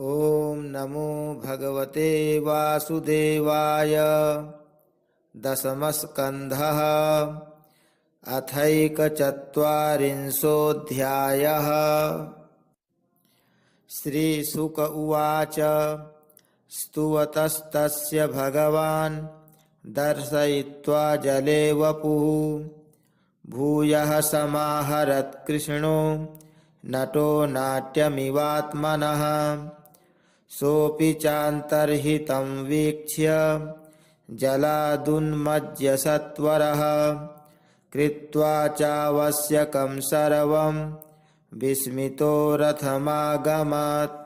ॐ नमो भगवते वासुदेवाय। दशमस्कन्धः अथैकचत्वारिंशोऽध्यायः। श्रीशुक उवाच स्तुवतस्तस्य भगवान् दर्शयित्वा जले वपुः भूयः समाहरत्कृष्णो नटो नाट्यमिवात्मनः सोऽपि चान्तर्हितं वीक्ष्य जलादुन्मज्य सत्वरः कृत्वा चावश्यकं सर्वं विस्मितो रथमागमत्।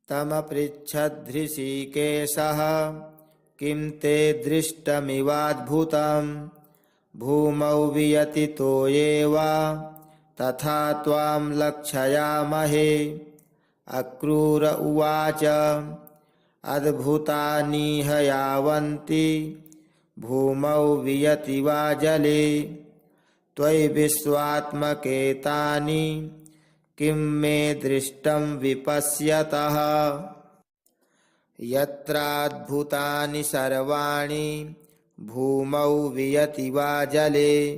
तमपृच्छद्ऋषिकेशः किं ते दृष्टमिवाद्भुतं भूमौ वियतितो ये वा तथा त्वां लक्षयामहे। अक्रूर उवाच अद्भुतानीह यावन्ति भूमौ वियति वा जले त्वयि विश्वात्मकेतानि किं मे दृष्टं विपश्यतः। यत्राद्भुतानि सर्वाणि भूमौ वियति वा जले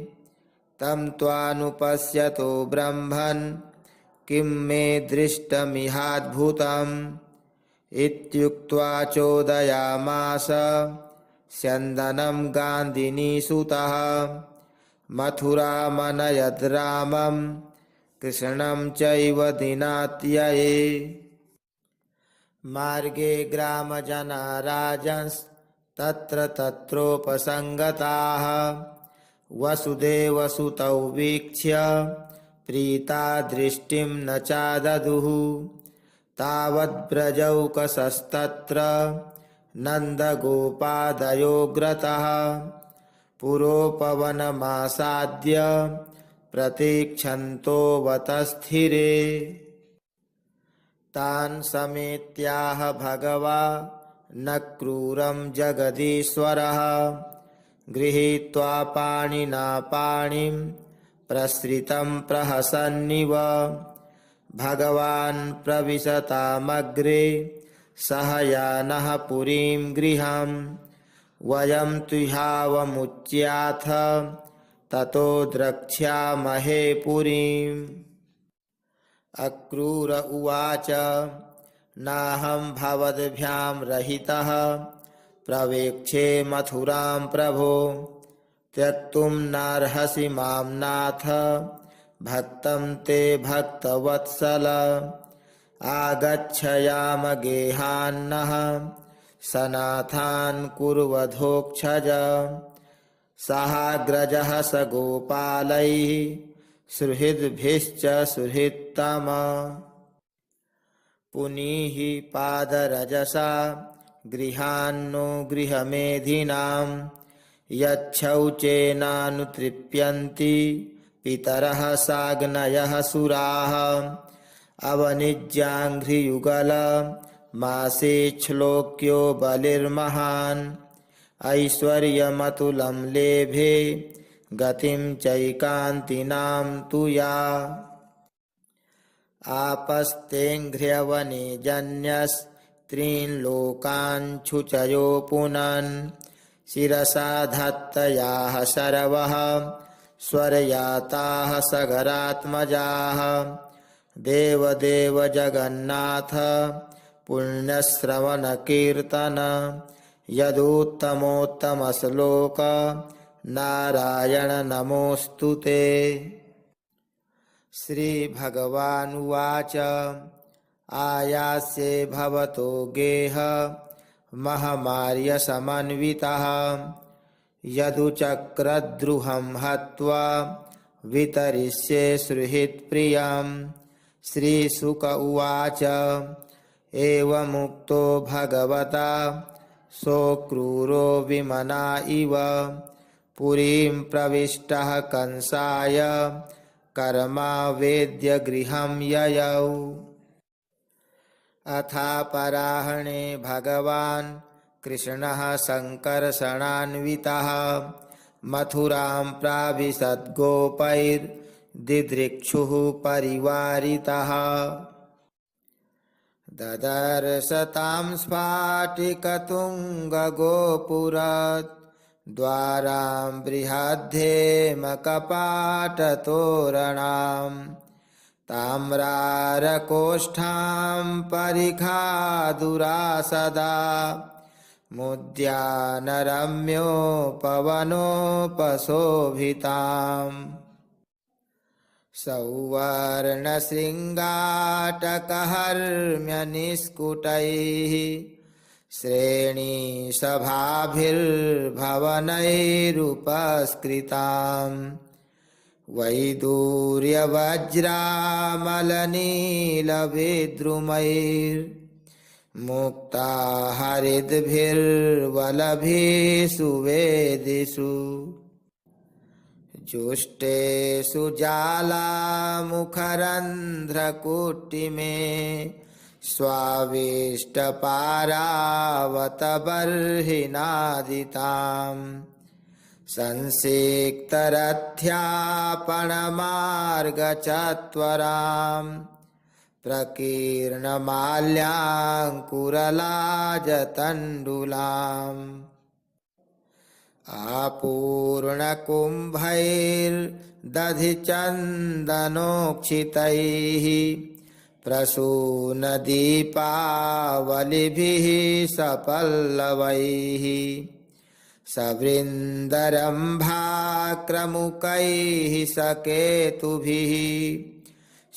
तं त्वानुपश्यतो ब्रह्मन् किं मे दृष्टमिहाद्भुतम्। इत्युक्त्वा चोदयामास स्यन्दनं गान्धिनीसुतः मथुरामनयद् रामं कृष्णं चैव दिनात्यये। मार्गे ग्रामजना राजंस्तत्र तत्रोपसङ्गताः वसुदेवसुतौ वीक्ष्य प्रीता दृष्टिं न चाददुः। तावद्व्रजौकसस्तत्र नन्दगोपादयोऽग्रतः पुरोपवनमासाद्य प्रतीक्षन्तोऽवतस्थिरे। तान् समेत्याह भगवान् क्रूरं जगदीश्वरः गृहीत्वा पाणिना पाणिं प्रसृतं प्रहसन्निव। भगवान् प्रविशतामग्रे सह यानः पुरीं गृहं वयं तुह्यावमुच्याथ ततो द्रक्ष्यामहे पुरीम्। अक्रूर उवाच नाहं भवद्भ्यां रहितः प्रवेक्षे मथुरां प्रभो त्यक्तुं नार्हसि मां नाथ भक्तं ते भक्तवत्सल। आगच्छयाम गेहान्नः सनाथान् कुर्वधोक्षज सहाग्रजः स गोपालैः सुहृद्भिश्च सुहृत्तम। पुनीः पादरजसा गृहान्नो गृहमेधिनां यच्छौचेनानुतृप्यन्ति पितरः साग्नयः सुराः। अवनिज्याङ्घ्रियुगल मासे श्लोक्यो बलिर्महान् ऐश्वर्यमतुलं लेभे गतिं चैकान्तिनां तु या। आपस्तेङ्घ्र्यवने जन्यस्त्रीन् लोकान् छुचयो पुनन् शिरसा धत्तयाः शरवः स्वर्याताः सगरात्मजाः। देवदेव जगन्नाथ पुण्यश्रवणकीर्तन यदुत्तमोत्तमश्लोक नारायण नमोऽस्तु ते। श्रीभगवानुवाच आयास्ये भवतो गेह महमार्यसमन्वितः यदुचक्रद्रुहं हत्वा वितरिष्ये सुहृत्प्रियम्। श्रीशुक उवाच एवमुक्तो भगवता सोऽक्रूरो विमना इव पुरीं प्रविष्टः कंसाय कर्मावेद्य गृहं ययौ। अथापराह्णे भगवान् कृष्णः सङ्कर्षणान्वितः मथुरां प्राविशद्गोपैर्दिदृक्षुः परिवारितः। ददर्श तां स्फाटिकतुङ्गगोपुरात् द्वारां बृहद्धेमकपाटतोरणाम् ताम्रारकोष्ठां परिखादुरासदा मुद्यानरम्योपवनोपशोभिताम् सौवर्णशृङ्गाटकहर्म्यनिष्कुटैः श्रेणीसभाभिर्भवनैरुपस्कृताम् वैदूर्यवज्रामलनीलविद्रुमैर्मुक्ता हरिद्भिर्वलभिषु वेदिषु जुष्टेषु जालामुखरन्ध्रकुटिमे स्वाविष्टपारावतबर्हिनादिताम् संसिक्तरथ्यापणमार्गचत्वराम् प्रकीर्णमाल्याङ्कुरलाजतण्डुलाम् आपूर्णकुम्भैर्दधिचन्दनोक्षितैः प्रसूनदीपावलिभिः सपल्लवैः सवृन्दरम्भाक्रमुकैः सकेतुभिः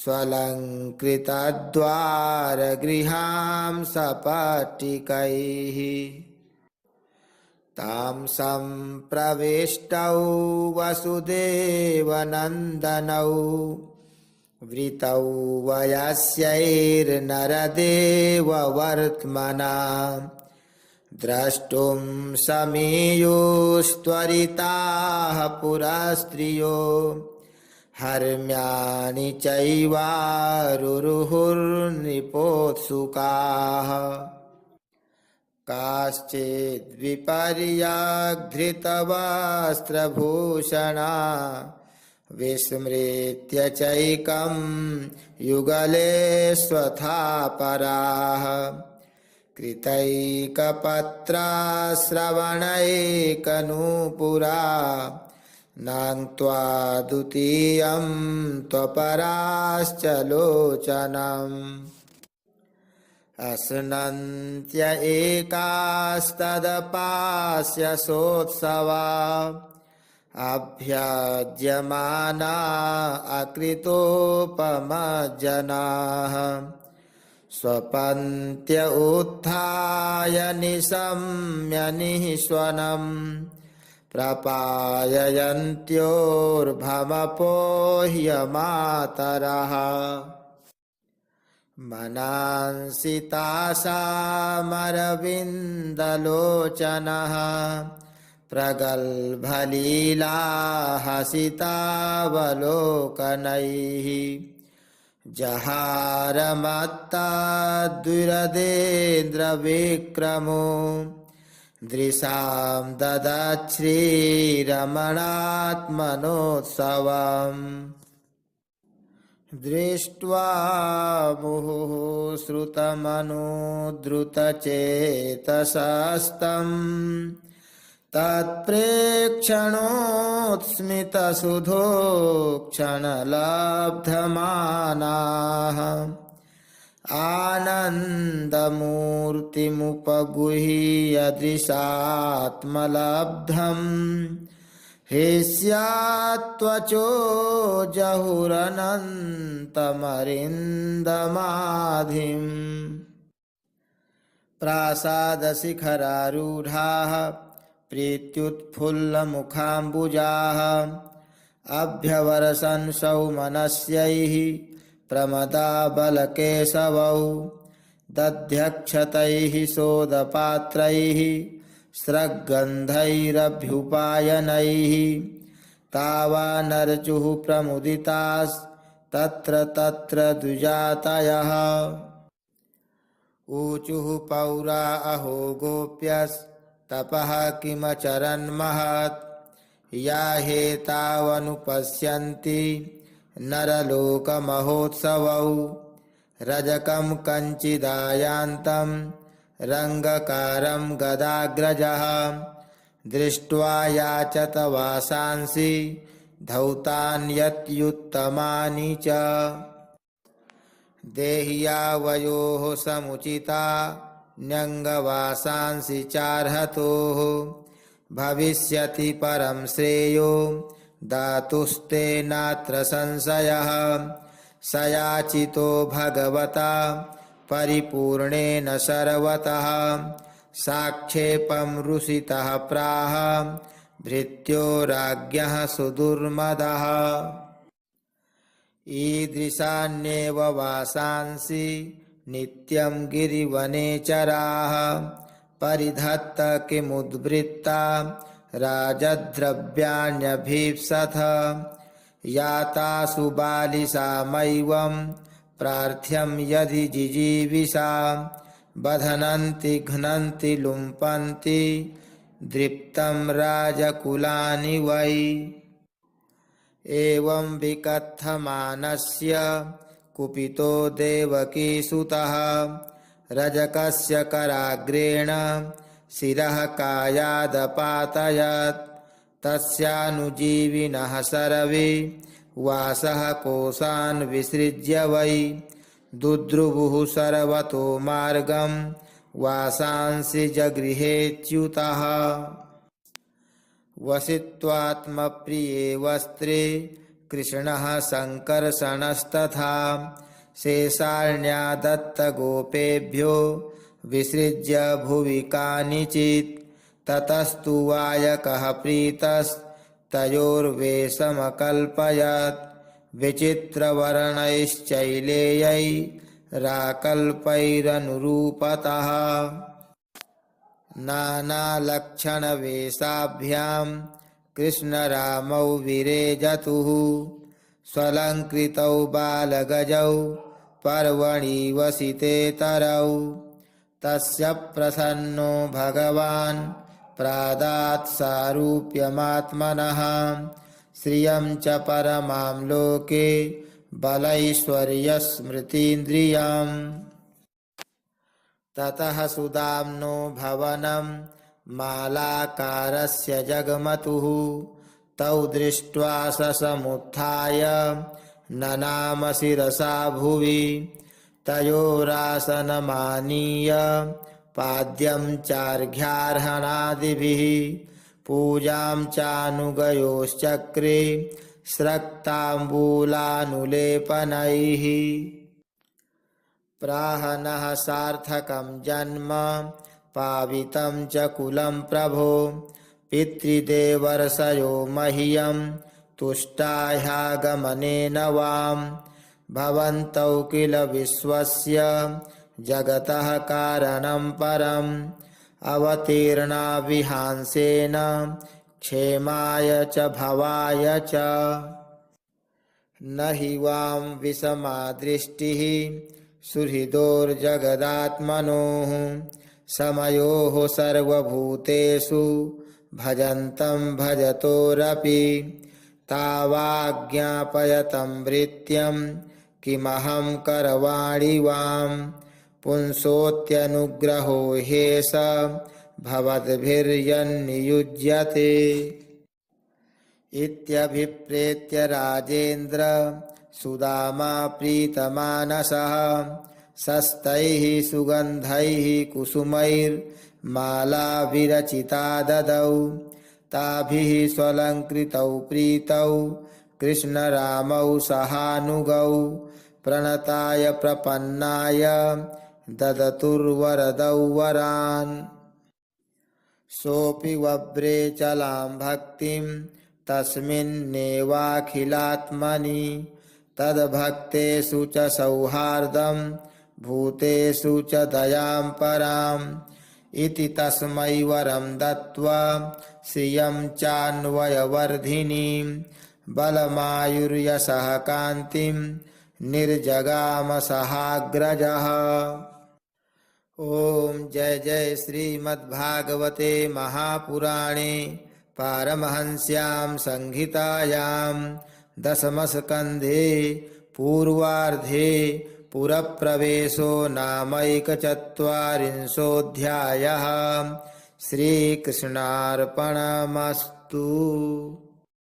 स्वलङ्कृतद्वारगृहां सपट्टिकैः तां सम्प्रविष्टौ वसुदेवनन्दनौ वृतौ वयस्यैर्नरदेववर्त्मना द्रष्टुं समीयुस्त्वरिताः पुरस्त्रियो हर्म्यानि चैवारुरुहुर्नृपोत्सुकाः काश्चिद्विपर्याधृतवस्त्रभूषणा विस्मृत्य चैकं युगले स्वथापराः कृतैकपत्राश्रवणैकनूपुरा नाङ्क्त्वा द्वितीयं त्वपराश्च लोचनम् अश्नन्त्य एकास्तदपास्य सोत्सवा अभ्याज्यमाना अकृतोपमज्जनाः स्वपन्त्य उत्थाय निशम्य निःश्वनम् प्रपाययन्त्योर्भमपोह्यमातरः मनांसितासामरविन्दलोचनः प्रगल्भलीलाहसितावलोकनैः जहारमत्ताद्विरदेन्द्रविक्रमो दृशां ददच्छ्रीरमणात्मनोत्सवम् दृष्ट्वा मुहुः श्रुतमनुद्रुतचेतसस्तम् तत्प्रेक्षणोत्स्मितसुधोक्षणलब्धमानाः आनन्दमूर्तिमुपगुह्य दृशात्मलब्धम् हे स्यात्त्वचो जहुरनन्तमरिन्दमाधिम् प्रासादशिखरारूढाः प्रीत्युत्फुल्लमुखाम्बुजाः अभ्यवर्षन् सौमनस्यैः प्रमदाबलकेशवौ दध्यक्षतैः सोदपात्रैः स्रग्गन्धैरभ्युपायनैः तावानर्चुः प्रमुदितास्तत्र तत्र द्विजातयः ऊचुः पौरा अहो गोप्यस्तपः किमचरन्महत् या हेतावनुपश्यन्ति नरलोकमहोत्सवौ रजकं कञ्चिदायान्तं रङ्गकारं गदाग्रजः दृष्ट्वा याचत वासांसि धौतान्यत्युत्तमानि च देह्यावयोः समुचिता न्यङ्गवासांसि चार्हतोः भविष्यति परं श्रेयो दातुस्ते नात्र संशयः स याचितो भगवता परिपूर्णेन सर्वतः साक्षेपं रुषितः प्राह भृत्यो राज्ञः सुदुर्मदः ईदृशान्येव वासांसि नित्यं गिरिवनेचराः परिधत्त किमुद्वृत्ता राजद्रव्याण्यभीप्सथ यातासु बालिसामैवं प्रार्थ्यं यदि जिजीविषा बध्नन्ति घ्नन्ति लुम्पन्ति दृप्तं राजकुलानि वै एवं विकथमानस्य कुपितो देवकीसुतः रजकस्य कराग्रेण शिरः कायादपातयत् तस्यानुजीविनः सर्वे वासः कोशान् विसृज्य वै दुद्रुवुः सर्वतो मार्गं वासांसि जगृहेच्युतः वसित्वात्मप्रिये वस्त्रे कृष्णः सङ्कर्षणस्तथा शेषार्ण्या दत्तगोपेभ्यो विसृज्य भुवि कानिचित् ततस्तु वायकः प्रीतस्तयोर्वेषमकल्पयत् विचित्रवर्णैश्चैलेयैराकल्पैरनुरूपतः नानालक्षणवेषाभ्यां कृष्णरामौ विरेजतुः स्वलङ्कृतौ बालगजौ पर्वणि वसितेतरौ तस्य प्रसन्नो भगवान् प्रादात् सारूप्यमात्मनः श्रियं च परमां लोके बलैश्वर्यस्मृतीन्द्रियम् ततः सुदाम्नो भवनं मालाकारस्य जगमतुः तौ दृष्ट्वा ससमुत्थाय ननाम शिरसा भुवि तयोरासनमानीय पाद्यं चार्घ्यार्हणादिभिः पूजां चानुगयोश्चक्रे स्रक्ताम्बूलानुलेपनैः प्राह नः सार्थकं जन्म पावितं च कुलं प्रभो पितृदेवर्षयो मह्यं तुष्टा ह्यागमनेन वां भवन्तौ किल विश्वस्य जगतः कारणं परम् अवतीर्णा विहांसेन क्षेमाय च भवाय च न हि वां विषमा दृष्टिः सुहृदोर्जगदात्मनोः समयोः सर्वभूतेषु भजन्तं भजतोरपि तावाज्ञापयतं भृत्यं किमहं करवाणि वां पुंसोऽत्यनुग्रहो ह्येष भवद्भिर्यन्नियुज्यते इत्यभिप्रेत्य राजेन्द्र सुदामा प्रीतमानसः सस्तैः सुगन्धैः कुसुमैर्मालाभिरचिता ददौ ताभिः स्वलङ्कृतौ प्रीतौ कृष्णरामौ सहानुगौ प्रणताय प्रपन्नाय ददतुर्वरदौ वरान् सोऽपि वव्रे चलां भक्तिं तस्मिन्नेवाखिलात्मनि तद्भक्तेषु च सौहार्दं भूतेषु च दयां पराम् इति तस्मै वरं दत्त्वा श्रियं चान्वयवर्धिनीं बलमायुर्यशः कान्तिं निर्जगाम सहाग्रजः। ओम जय जय श्रीमद्भागवते महापुराणे पारमहंस्यां संहितायां दशमस्कन्धे पूर्वार्धे पुरप्रवेशो नामैकचत्वारिंशोऽध्यायः। श्रीकृष्णार्पणमस्तु।